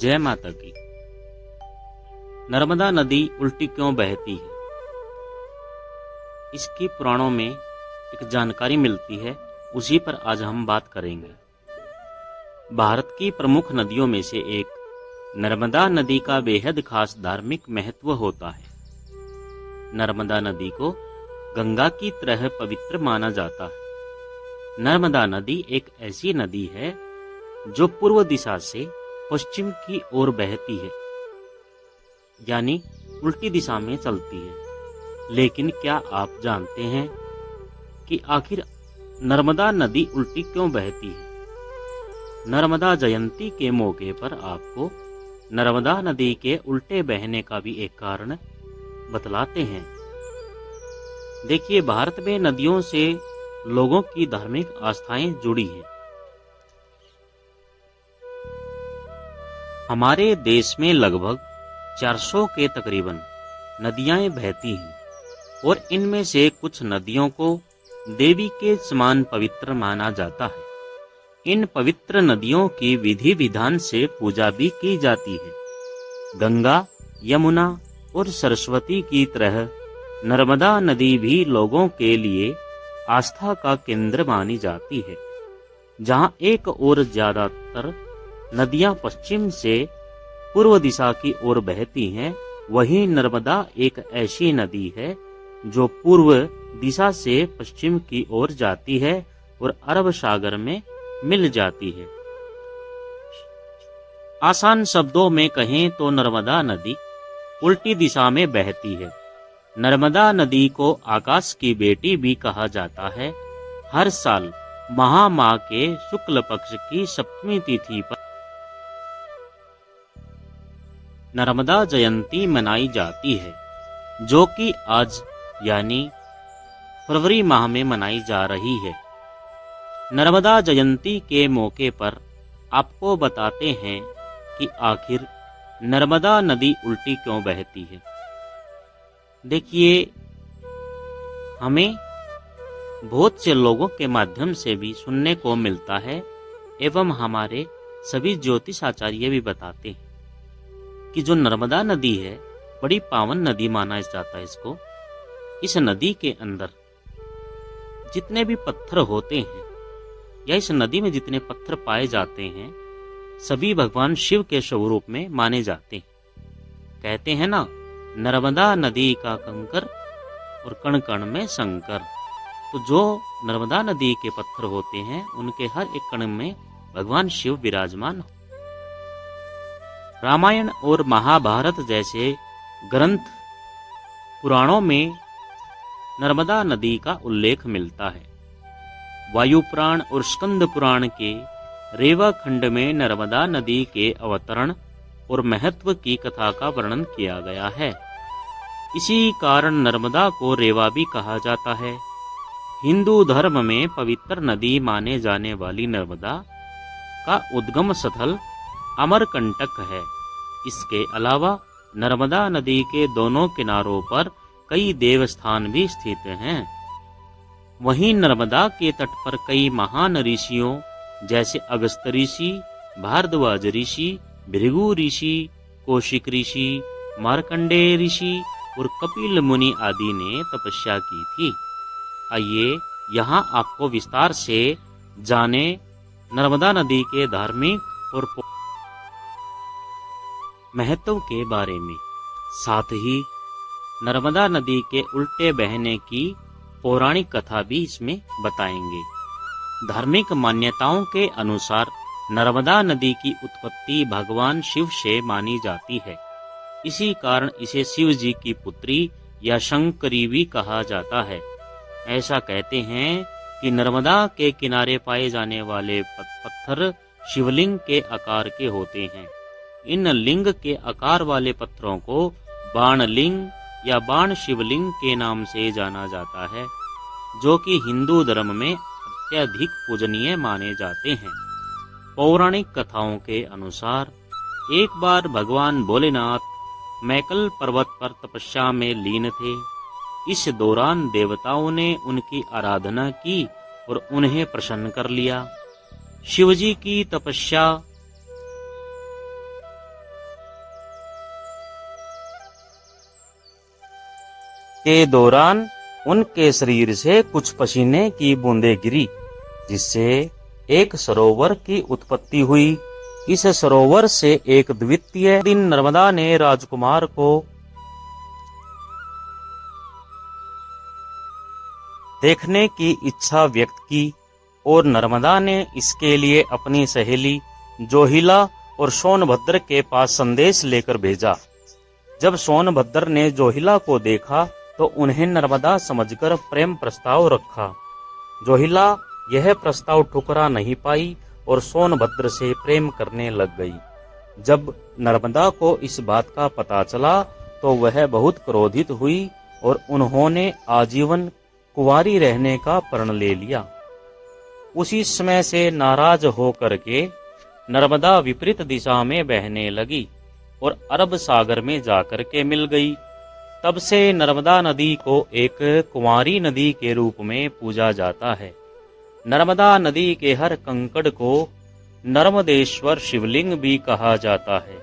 जय माता की। नर्मदा नदी उल्टी क्यों बहती है, इसकी पुराणों में एक जानकारी मिलती है, उसी पर आज हम बात करेंगे। भारत की प्रमुख नदियों में से एक नर्मदा नदी का बेहद खास धार्मिक महत्व होता है। नर्मदा नदी को गंगा की तरह पवित्र माना जाता है। नर्मदा नदी एक ऐसी नदी है जो पूर्व दिशा से पश्चिम की ओर बहती है, यानी उल्टी दिशा में चलती है। लेकिन क्या आप जानते हैं कि आखिर नर्मदा नदी उल्टी क्यों बहती है? नर्मदा जयंती के मौके पर आपको नर्मदा नदी के उल्टे बहने का भी एक कारण बतलाते हैं। देखिए, भारत में नदियों से लोगों की धार्मिक आस्थाएं जुड़ी हैं। हमारे देश में लगभग 400 के तकरीबन नदियां बहती हैं और इनमें से कुछ नदियों को देवी के समान पवित्र माना जाता है। इन पवित्र नदियों की विधि विधान से पूजा भी की जाती है। गंगा, यमुना और सरस्वती की तरह नर्मदा नदी भी लोगों के लिए आस्था का केंद्र मानी जाती है। जहां एक और ज्यादातर नदियां पश्चिम से पूर्व दिशा की ओर बहती हैं, वहीं नर्मदा एक ऐसी नदी है जो पूर्व दिशा से पश्चिम की ओर जाती है और अरब सागर में मिल जाती है। आसान शब्दों में कहें तो नर्मदा नदी उल्टी दिशा में बहती है। नर्मदा नदी को आकाश की बेटी भी कहा जाता है। हर साल महामाह के शुक्ल पक्ष की सप्तमी तिथि पर नर्मदा जयंती मनाई जाती है, जो कि आज यानी फरवरी माह में मनाई जा रही है। नर्मदा जयंती के मौके पर आपको बताते हैं कि आखिर नर्मदा नदी उल्टी क्यों बहती है। देखिए, हमें बहुत से लोगों के माध्यम से भी सुनने को मिलता है एवं हमारे सभी ज्योतिष आचार्य भी बताते हैं कि जो नर्मदा नदी है, बड़ी पावन नदी माना जाता है इसको। इस नदी के अंदर जितने भी पत्थर होते हैं या इस नदी में जितने पत्थर पाए जाते हैं, सभी भगवान शिव के स्वरूप में माने जाते हैं। कहते हैं ना, नर्मदा नदी का कंकर और कण कण में शंकर। तो जो नर्मदा नदी के पत्थर होते हैं, उनके हर एक कण में भगवान शिव विराजमान। रामायण और महाभारत जैसे ग्रंथ पुराणों में नर्मदा नदी का उल्लेख मिलता है। वायु पुराण और स्कंद पुराण के रेवा खंड में नर्मदा नदी के अवतरण और महत्व की कथा का वर्णन किया गया है। इसी कारण नर्मदा को रेवा भी कहा जाता है। हिंदू धर्म में पवित्र नदी माने जाने वाली नर्मदा का उद्गम स्थल अमरकंटक है। इसके अलावा नर्मदा नदी के दोनों किनारों पर कई देवस्थान भी स्थित हैं। वहीं नर्मदा के तट पर कई महान ऋषियों जैसे अगस्त ऋषि, भारद्वाज ऋषि, भृगु ऋषि, कौशिक ऋषि, मार्कंडेय ऋषि और कपिल मुनि आदि ने तपस्या की थी। आइए यहाँ आपको विस्तार से जाने नर्मदा नदी के धार्मिक और महत्व के बारे में। साथ ही नर्मदा नदी के उल्टे बहने की पौराणिक कथा भी इसमें बताएंगे। धार्मिक मान्यताओं के अनुसार नर्मदा नदी की उत्पत्ति भगवान शिव से मानी जाती है। इसी कारण इसे शिव जी की पुत्री या शंकरी भी कहा जाता है। ऐसा कहते हैं कि नर्मदा के किनारे पाए जाने वाले पत्थर शिवलिंग के आकार के होते हैं। इन लिंग के आकार वाले पत्थरों को बाणलिंग या बाण शिवलिंग के नाम से जाना जाता है, जो कि हिंदू धर्म में अत्यधिक पूजनीय माने जाते हैं। पौराणिक कथाओं के अनुसार एक बार भगवान भोलेनाथ मैकल पर्वत पर तपस्या में लीन थे। इस दौरान देवताओं ने उनकी आराधना की और उन्हें प्रसन्न कर लिया। शिवजी की तपस्या इसके दौरान उनके शरीर से कुछ पसीने की बूंदें गिरी, जिससे एक सरोवर की उत्पत्ति हुई। इस सरोवर से एक द्वितीय दिन नर्मदा ने राजकुमार को देखने की इच्छा व्यक्त की और नर्मदा ने इसके लिए अपनी सहेली जोहिला और सोनभद्र के पास संदेश लेकर भेजा। जब सोनभद्र ने जोहिला को देखा तो उन्हें नर्मदा समझकर प्रेम प्रस्ताव रखा। जोहिला यह प्रस्ताव ठुकरा नहीं पाई और सोनभद्र से प्रेम करने लग गई। जब नर्मदा को इस बात का पता चला तो वह बहुत क्रोधित हुई और उन्होंने आजीवन कुंवारी रहने का प्रण ले लिया। उसी समय से नाराज होकर के नर्मदा विपरीत दिशा में बहने लगी और अरब सागर में जाकर के मिल गई। तब से नर्मदा नदी को एक कुंवारी नदी के रूप में पूजा जाता है। नर्मदा नदी के हर कंकड़ को नर्मदेश्वर शिवलिंग भी कहा जाता है।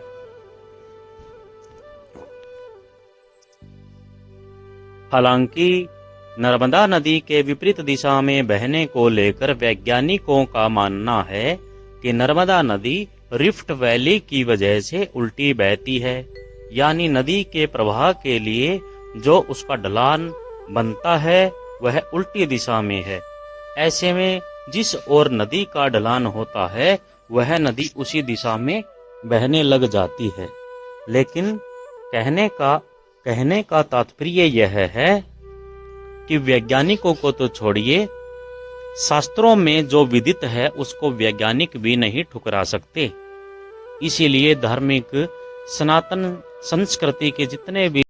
हालांकि नर्मदा नदी के विपरीत दिशा में बहने को लेकर वैज्ञानिकों का मानना है कि नर्मदा नदी रिफ्ट वैली की वजह से उल्टी बहती है, यानी नदी के प्रवाह के लिए जो उसका ढलान बनता है वह उल्टी दिशा में है। ऐसे में जिस ओर नदी का ढलान होता है वह नदी उसी दिशा में बहने लग जाती है। लेकिन कहने का तात्पर्य यह है कि वैज्ञानिकों को तो छोड़िए, शास्त्रों में जो विदित है उसको वैज्ञानिक भी नहीं ठुकरा सकते। इसीलिए धार्मिक सनातन संस्कृति के जितने भी